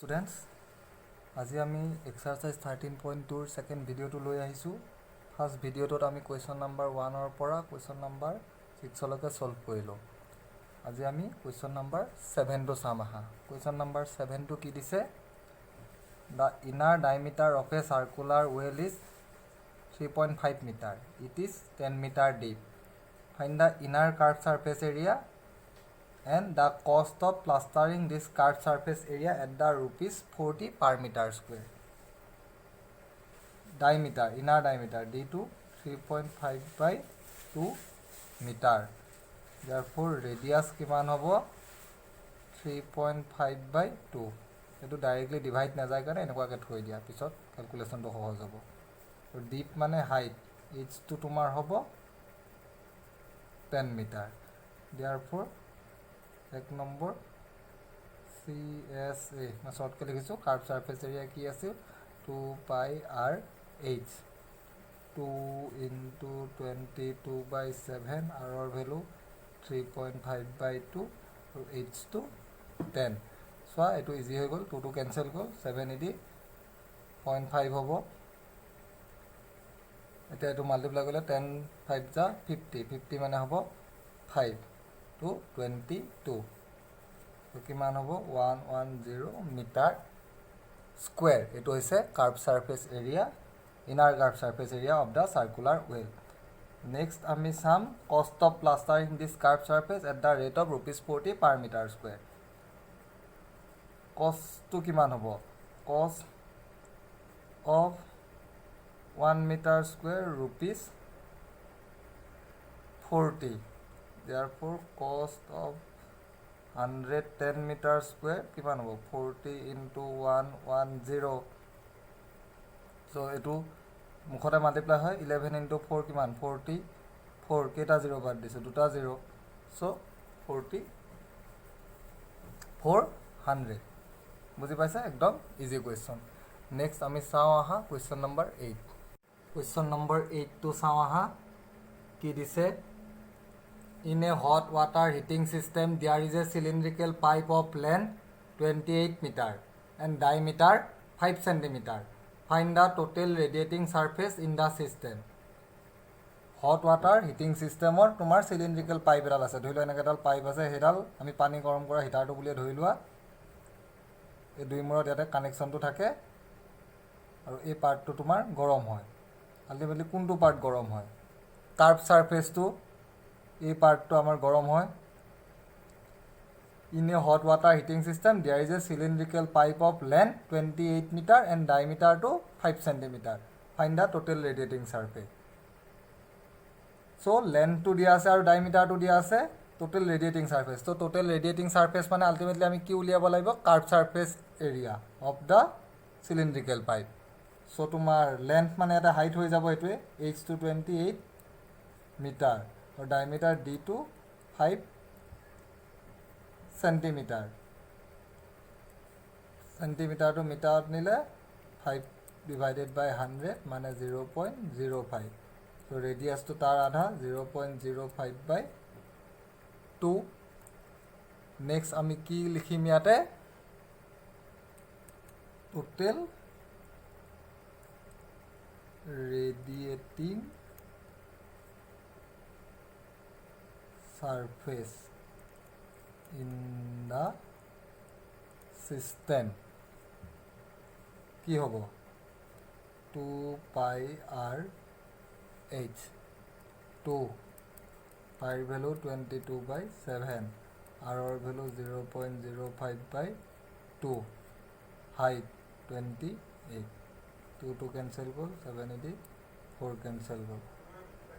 Students, আজি আমি exercise 13.2 second video to loi ahisu. First video to ami question number 1 or pora question number 6 loke solve korilo. আজি ami question number 7 to sam aha. Question number 7 to ki dise? The inner diameter of a circular well is 3.5 meter. It is 10 meter deep. Find the inner curved surface area and the cost of plastering this curved surface area at the rupees 40 per meter square. Diameter, inner diameter d2 3.5 by 2 meter. Therefore radius kiman hobo 3.5 by 2. Etu directly divide na jay kare enekwa ke thoi dia pisot calculation to hobo hobo. So deep mane height h2 tumar hobo 10 meter. Therefore एक number CSA मैं short के लिखिছো curve surface area की আছে 2 pi r h 2 into 22 by 7 r or value 3.5 by 2 और h to 10 so এটো easy হৈ গল 2 to cancel গল 7 এদি 0.5 হ'ব এটা এটো মাল্টিপ্লাই কৰিলে 10 5 যা 50 50 মানে হ'ব 5 to 22 so kiman hobo 110 meter square eto hoise curved surface area inner curved surface area of the circular well. Next ami sum cost of plastering this curved surface at the rate of rupees 40 per meter square. Cost to kiman hobo cost of 1 meter square rupees 40. Therefore cost of 110 meter square kiman hobo 40 into 110 so etu mukhote multiply hoy 11 into 4 kiman 44 keta zero bad dise duta zero so 40 400 buji paisa ekdom easy question. Next ami sao aha question number 8. Question number 8 to sao aha ki dise in a hot water heating system there is a cylindrical pipe of length 28 meter and diameter 5 centimeter. Find the total radiating surface in the system. Hot water heating system or tomar cylindrical pipe edal ase dhoi lo enaka edal pipe ase hedal ami pani gorom kora heater to bulie dhoi lua e dui morot yate connection to thake aru ei part to tomar gorom hoy ultimately kuntu part gorom hoy curved surface to এই পার্টটো আমার গরম হয় in a hot water heating system there is a cylindrical pipe of length 28 meter and diameter to 5 centimeter. Find the total radiating surface. So length to dia ase aru diameter to dia ase total radiating surface. So total radiating surface mane ultimately ami ki uliaba laibo curved surface area of the cylindrical pipe. So tomar length mane eta height hoi jabo etue h to 28 meter और diameter d to 5 centimeter centimeter to meter nile 5 divided by 100 माने 0.05 so radius to tar आधा 0.05 by 2. Next ami ki likhim yate total radiating surface in the system ki hobo 2 pi r h 2 pi value 22 by 7 r or value 0.05 by 2 height 28 2 to cancel gol 7 edi 4 cancel gol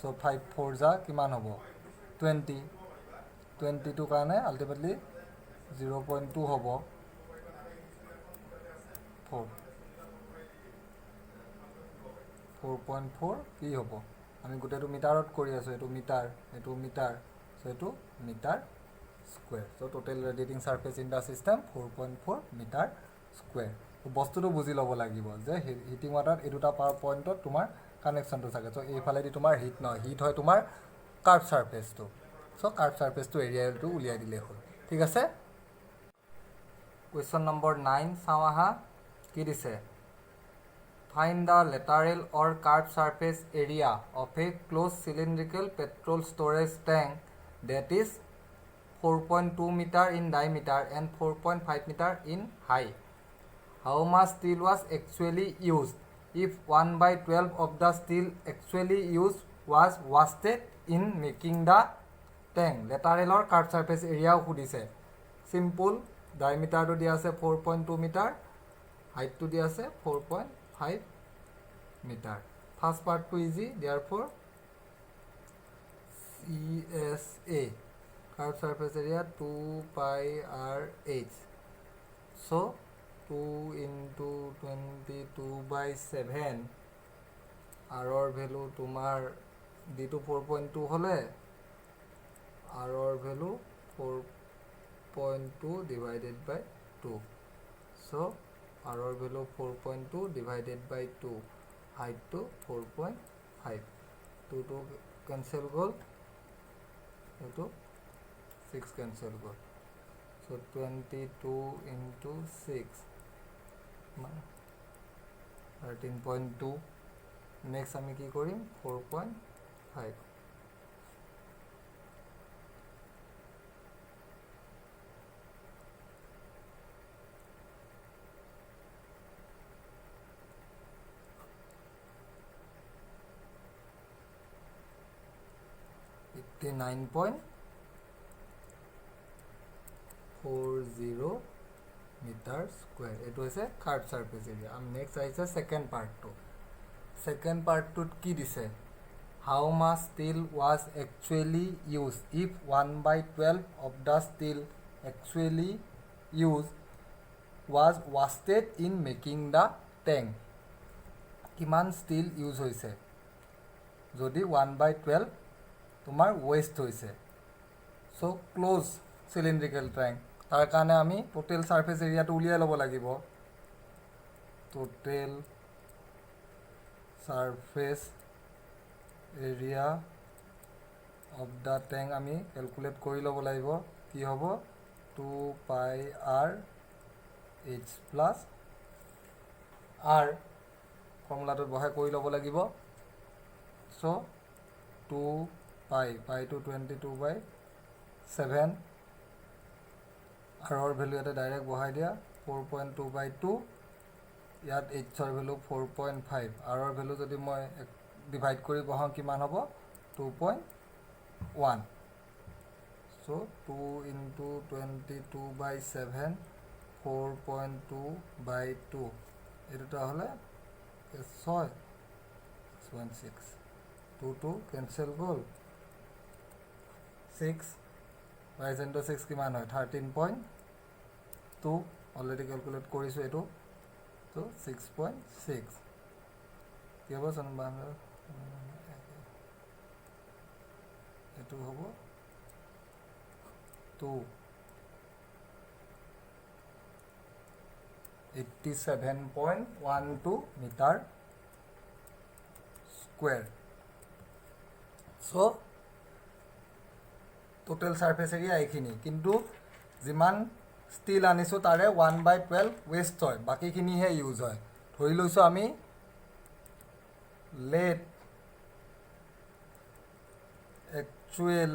so 5 4 ja kiman hobo 20 22 কাৰণে ultimately 0.2 হ'ব 4.4 কি হ'ব আমি গুটেটো মিটাৰত কৰি আছো এটো metre so এটো metre square so total radiating surface in the system 4.4 meter square বস্তুটো বুজি লব লাগিব যে হিটিং ওয়াটার এই দুটা পাওয়ার পয়েন্টত তোমাৰ কানেকশনটো থাকে so এইফালে দি তোমাৰ হিট নহয় হিট হয় তোমাৰ curved surface to so curved surface to area to uliai dile hol thik ase question number 9 চাওঁ আহা কি দিছে find the lateral or curved surface area of a closed cylindrical petrol storage tank that is 4.2 meter in diameter and 4.5 meter in height. How much steel was actually used? If 1/12 of the steel actually used was wasted in making the tank. Lateral or curved surface area সুধিছে simple diameter to দিয়া আছে 4.2 meter height to দিয়া আছে 4.5 meter. First part to easy, therefore CSA curved surface area 2 pi r h. So 2 into 22/7 r or value tumar d2 4.2 hole r or value 4.2 divided by 2. So r or value 4.2 divided by 2, height to 4.5. 2 to cancel goal, 2 6 cancel goal. So 22 into 6 13.2. Next আমি কি কৰিম 4.5. $59.40 meter square. It was a curved surface area. Next is the second part to. Second part to ki dise how much steel was actually used if 1/12 of the steel actually used was wasted in making the tank. কিমান steel use হৈছে যদি 1/12 তোমার West হয়েছে so close cylindrical tank তার কারণে আমি total surface এরিয়াটো উলিয়াই ল'ব লাগিব total surface area of the tank আমি ক্যালকুলেট কৰি ল'ব লাগিব কি হ'ব 2 pi r h plus r ফর্মুলাটো বহাই কৰি ল'ব লাগিব so 2 pi to 22/7 r or value এটা ডাইরেক্ট বহাই দিয়া 4.2/2 ইয়াত h or value 4.5 r or value যদি মই ডিভাইড কৰি বহাও কিমান হ'ব 2.1 so 2 into 22/7 4.2/2 এটা হলে 6.6 2 cancel goal 6 rise into 6 কিমান হয় 13.2 অলরেডি ক্যালকুলেট কৰিছো এটো তো 6.6 কি হ'ব সনবান এটো হ'ব 2 87.12 meter square. So total surface area এইখিনি কিন্তু যিমান ষ্টিল আনিছো তাৰে 1/12 ওয়েস্ট হয় বাকিখিনি হে ইউজ হয় ধৰি লৈছো আমি late actual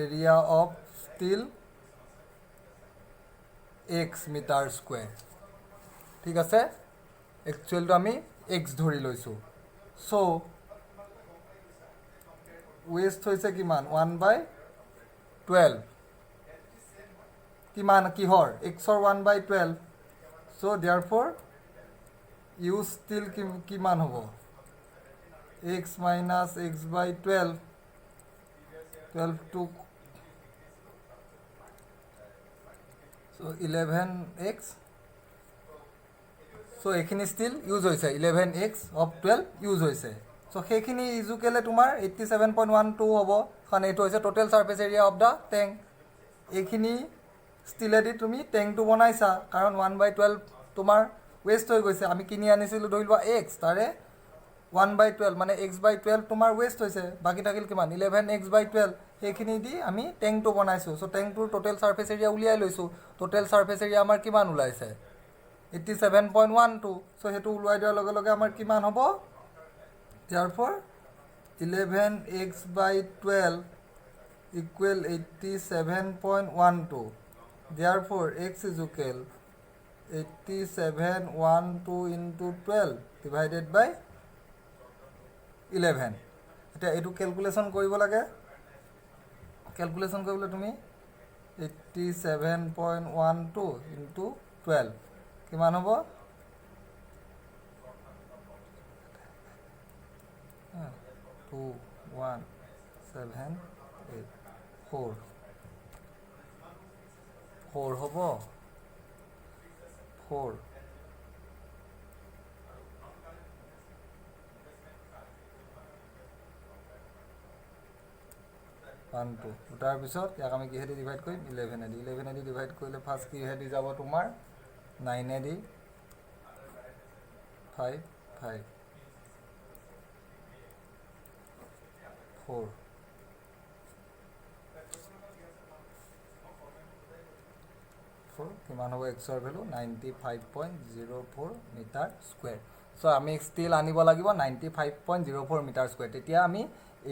area of steel x meter square ঠিক আছে actual তো আমি x ধৰি লৈছো so ওয়েস্ট হৈছে কিমান 1/12 কিমান কিহৰ x or 1/12 so therefore use still কিমান হ'ব x minus x/12 12 to so 11x so এইখিনি still use হৈছে 11x of 12 use হৈছে so সেইখিনি ইজুকেলে তোমাৰ 87.12 হ'ব কাৰণ এইটো হৈছে total surface area of the tank এইখিনি ষ্টিলেদি তুমি ট্যাঙ্কটো বনাইছা কাৰণ 1/12 তোমাৰ ওয়েস্ট হৈ গৈছে আমি কিনি আনিছিলো ধৰিলবা x তাৰে 1/12 মানে x/12 তোমাৰ ওয়েস্ট হৈছে বাকি থাকিল কিমান 11x/12 সেইখিনি দি আমি টেংকটো বনাইছোঁ। চ' টেংকটোৰ টোটেল ছাৰ্ফেচ এৰিয়া উলিয়াই লৈছোঁ। টোটেল ছাৰ্ফেচ এৰিয়া আমাৰ কিমান ওলাইছে 87.12। চ' সেইটো ওলাই দিয়াৰ লগে লগে আমাৰ কিমান হ'ব therefore 11x/12 equal 87.12. Therefore x is equal 87.12 into 12 divided by 11. এতিয়া এইটো কেলকুলেশ্যন কৰিব লাগে। কেলকুলেশ্যন কৰিবলৈ তুমি 87.12 into 12 কিমান হ'ব 2178 4 হ'ব 4 1 2 তাৰপিছত ইয়াক আমি কিহেদি ডিভাইড কৰিম 11 ডিভাইড কৰিলে ফাৰ্ষ্ট কিহেদি যাব তোমাৰ 9 5 5 4 কিমান হ'ব এক্সৰ ভেলু 95.04 মিটাৰ স্কুৱেৰ। চ' আমি ষ্টিল আনিব লাগিব 95.04 মিটাৰ স্কুৱেৰ। তেতিয়া আমি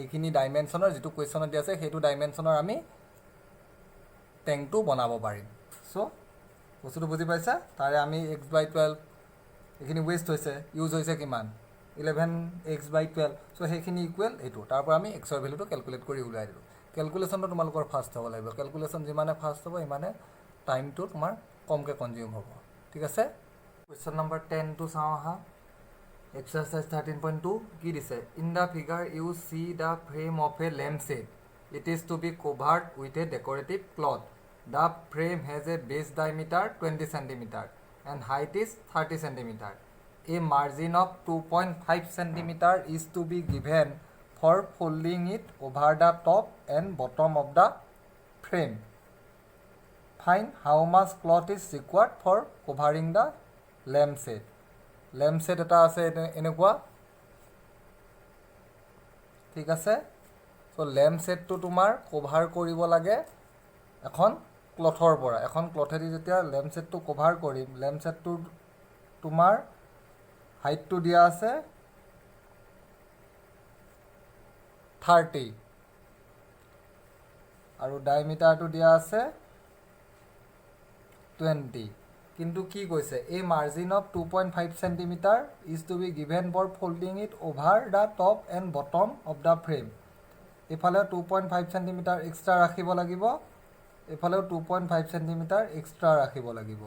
এইখিনি ডাইমেনশ্যনৰ যিটো কুৱেশ্যনত দিয়া আছে সেইটো ডাইমেনশ্যনৰ আমি টেংকটো বনাব পাৰিম। চ' বস্তুটো বুজি পাইছা? তাৰে আমি x/12 এইখিনি ৱেষ্ট হৈছে, ইউজ হৈছে কিমান 11x/12। চ' সেইখিনি ইকুৱেল এইটো। তাৰ পৰা আমি এক্সৰ ভেলুটো কেলকুলেট কৰি ওলাই দিলোঁ। কেলকুলেশ্যনটো তোমালোকৰ ফাষ্ট হ'ব লাগিব। কেলকুলেশ্যন যিমানে ফাষ্ট হ'ব সিমানে টাইমটো তোমাৰ কমকৈ কনজিউম হ'ব। ঠিক আছে। কুৱেশ্যন নম্বৰ 10টো চাওঁ আহা। এক্সাৰচাইজ 13.2 কি দিছে? In the figure you see the frame of a lampshade. It is to be covered with a decorative cloth. The frame has a base diameter 20 cm and height is 30 cm. A margin of 2.5 cm is to be given for folding it over the top and bottom of the frame. Find how much cloth is required for covering the lamp set. Lamp set এটা আছে এনেকুৱা, ঠিক আছে। চ' lamp ছেটটো তোমাৰ cover কৰিব লাগে এখন ক্লথৰ পৰা। এখন ক্লথেদি যেতিয়া লেম্প ছেটটো কভাৰ কৰিম, লেম্প ছেটটোৰ তোমাৰ হাইটটো দিয়া আছে 30 আৰু ডায়মিটাৰটো দিয়া আছে 20। কিন্তু কি কৈছে? এই margin of 2.5 cm is to be given for folding it over the top and bottom of the frame. এইফালে 2.5 cm এক্সট্ৰা ৰাখিব লাগিব, এইফালেও 2.5 cm এক্সট্ৰা ৰাখিব লাগিব।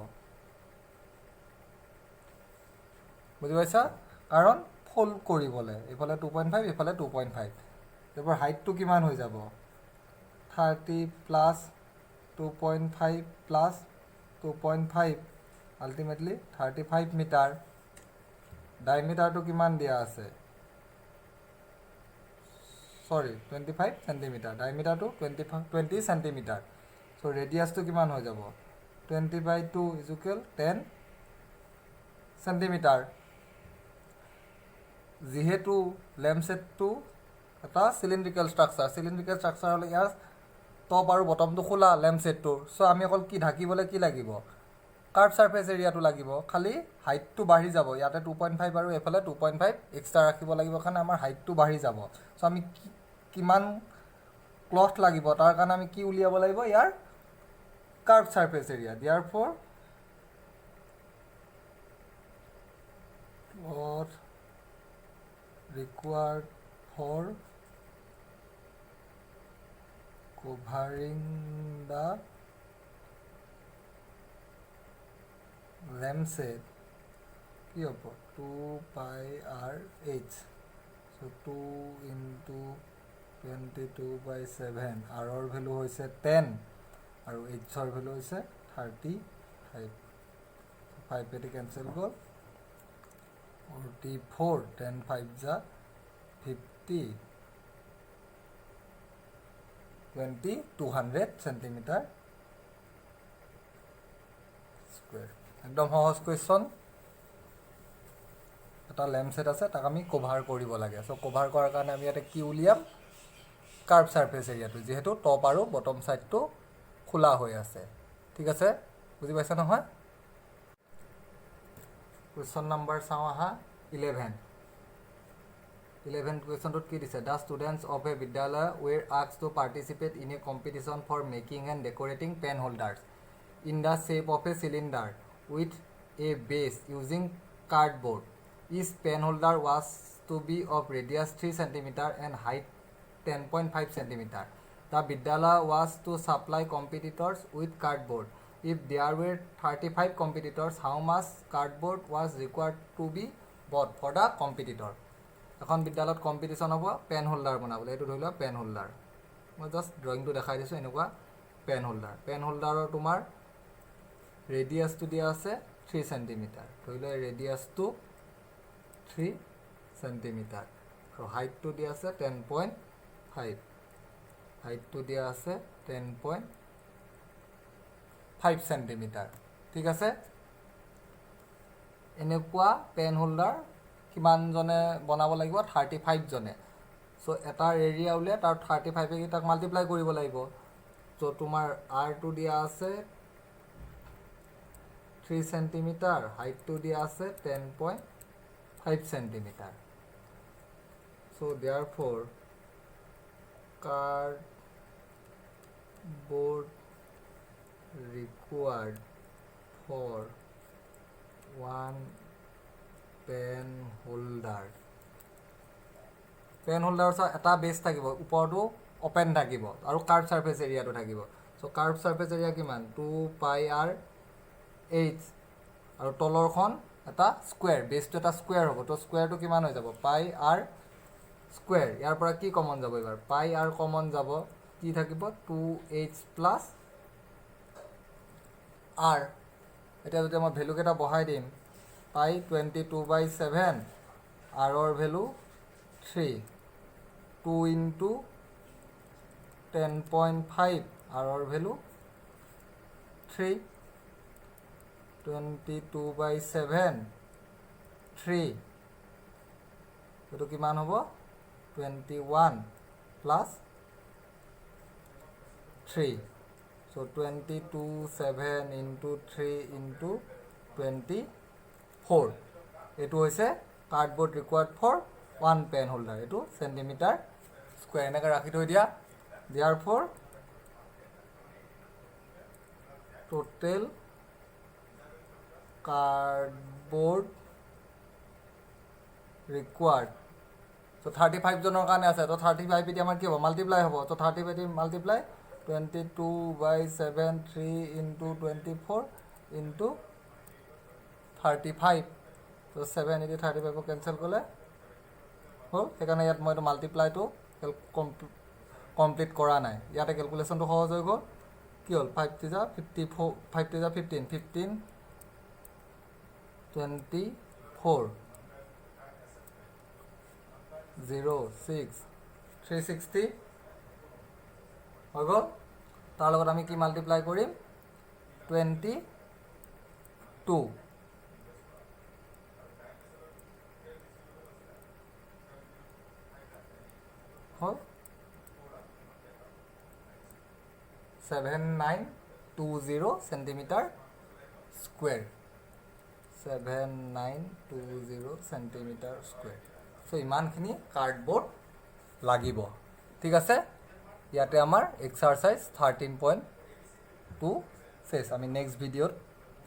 বুজি পাইছা? কাৰণ ফল্ড কৰিবলৈ এইফালে 2.5 এইফালে 2.5। এইবাৰ হাইটটো কিমান হৈ যাব 30 প্লাছ 2.5 প্লাছ 2.5 আল্টিমেটলি 35 মিটাৰ। ডায়মিটাৰটো কিমান দিয়া আছে 25 cm। ডায়মিটাৰটো 20 cm। চ' ৰেডিয়াছটো কিমান হৈ যাব 20/2 ইজ ইকুৱেল 10 cm। যিহেতু লেম্প ছেটটো এটা চিলিণ্ড্ৰিকেল ষ্ট্ৰাকচাৰ হ'লে ইয়াৰ টপ আৰু বটমটো খোলা লেম্প ছেটটোৰ। চ' আমি অকল কি ঢাকিবলৈ কি লাগিব কাৰ্ভ ছাৰ্ফেচ এৰিয়াটো লাগিব, খালি হাইটটো বাঢ়ি যাব। ইয়াতে 2.5 আৰু এইফালে 2.5 এক্সট্ৰা ৰাখিব লাগিব কাৰণে আমাৰ হাইটটো বাঢ়ি যাব। চ' আমি কিমান ক্লথ লাগিব তাৰ কাৰণে আমি কি উলিয়াব লাগিব ইয়াৰ curved surface area. Therefore cloth required for covering the lamp set কি হ'ব 2πr/h। so 2 into 22/7 r value হৈছে 10 আৰু h ভেলু হৈছে 35। 5 পেটি কেঞ্চেল গ'ল 44 10 5 যা 50 20 200 cm²। একদম সহজ কুৱেশ্যন। এটা লেম্প ছেট আছে, তাক আমি কভাৰ কৰিব লাগে। চ' কভাৰ কৰাৰ কাৰণে আমি ইয়াতে কি উলিয়াম কাৰ্ভ ছাৰ্ফেচ এৰিয়াটো, যিহেতু টপ আৰু বটম ছাইডটো খোলা হৈ আছে। ঠিক আছে, বুজি পাইছা নহয়? কুৱেশ্যন নম্বৰ চাওঁ আহা 11 কুৱেশ্যনটোত কি দিছে? দ্য ষ্টুডেণ্টছ অফ এ বিদ্যালয় were asked to participate in a competition for making and decorating pen holders in the shape of a cylinder with a base using cardboard. Each pen holder was to be of radius 3 cm and height 10.5 cm. The Vidyalaya was to supply competitors with cardboard. If there were 35 competitors, how much cardboard was required to be bought for the competitor? এখন বিদ্যালয়ত competition হ'ব PAN holder বনাবলৈ। এইটো ধৰি লোৱা PAN holder, মই just ড্ৰয়িংটো দেখাই দিছোঁ। এনেকুৱা পেন হোল্ডাৰৰ তোমাৰ ৰেডিয়াছটো দিয়া আছে 3 cm। ধৰি লোৱা ৰেডিয়াছটো 3 cm আৰু হাইটটো দিয়া আছে 10.5, হাইটটো দিয়া আছে 10.5 cm। ঠিক আছে, এনেকুৱা পেন হোল্ডাৰ কিমানজনে বনাব লাগিব? 35 জনে। চ' এটাৰ এৰিয়া উলিয়াই তাৰ 35 তাক মাল্টিপ্লাই কৰিব লাগিব। চ' তোমাৰ আৰটো দিয়া আছে 3 cm, হাইটটো দিয়া আছে 10.5 cm। So therefore cardboard required for one pen holder। Pen হোল্ডাৰৰ এটা বেছ থাকিব, ওপৰটো অপেন থাকিব আৰু কাৰ্ভ ছাৰ্ফেচ এৰিয়াটো থাকিব। চ' কাৰ্ভ ছাৰ্ফেচ এৰিয়া কিমান? 2πr/h আৰু তলৰখন এটা স্কুৱেৰ, বেছটো এটা স্কুৱেৰ হ'ব। তো স্কুৱেৰটো কিমান হৈ যাব? πr square. ইয়াৰ পৰা কি কমন যাব? এইবাৰ πr কমন যাব, কি থাকিব? 2h plus r। এতিয়া যদি মই ভেলুকেইটা বহাই দিম, পাই 22/7, আৰৰ ভেলু 3, 2 × 10.5, আৰৰ ভেলু 3, 22/7, 3, এইটো কিমান হ'ব? 21 প্লাছ 3। চ' 22/7 × 3 × 24। এইটো হৈছে cardboard required for 1 pen holder. এইটো চেণ্টিমিটাৰ স্কুৱেৰ। এনেকৈ ৰাখি থৈ দিয়া। Therefore total cardboard required. So' 35 জনৰ কাৰণে আছে। তো 35 এতিয়া আমাৰ কি হ'ব? মাল্টিপ্লাই হ'ব। তো 35 মাল্টিপ্লাই 22/7, 3 × 24 × 35। তো 7 এদি 35 কেঞ্চেল কৰিলে হ'ল। সেইকাৰণে ইয়াত মই এইটো মাল্টিপ্লাইটো কমপ্লিট কৰা নাই। ইয়াতে কেলকুলেশ্যনটো সহজ হৈ গ'ল। কি হ'ল? 5 × 54, 5 × 15, 15, 24, 0, 6, 360 হৈ গ'ল। তাৰ লগত আমি কি মাল্টিপ্লাই কৰিম? 22 হ'ল। 7920 চেণ্টিমিটাৰ স্কুৱেৰ। 7920 centimetre square. চ' ইমানখিনি কাৰ্ডবৰ্ড লাগিব। ঠিক আছে, ইয়াতে আমাৰ এক্সাৰচাইজ 13.2 চেছ। আমি নেক্সট ভিডিঅ'ত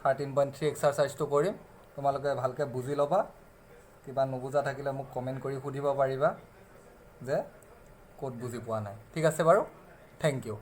13.3 এক্সাৰচাইজটো কৰিম। তোমালোকে ভালকৈ বুজি ল'বা। কিবা নুবুজা থাকিলে মোক কমেণ্ট কৰি সুধিব পাৰিবা যে ক'ত বুজি পোৱা নাই। ঠিক আছে বাৰু, থেংক ইউ।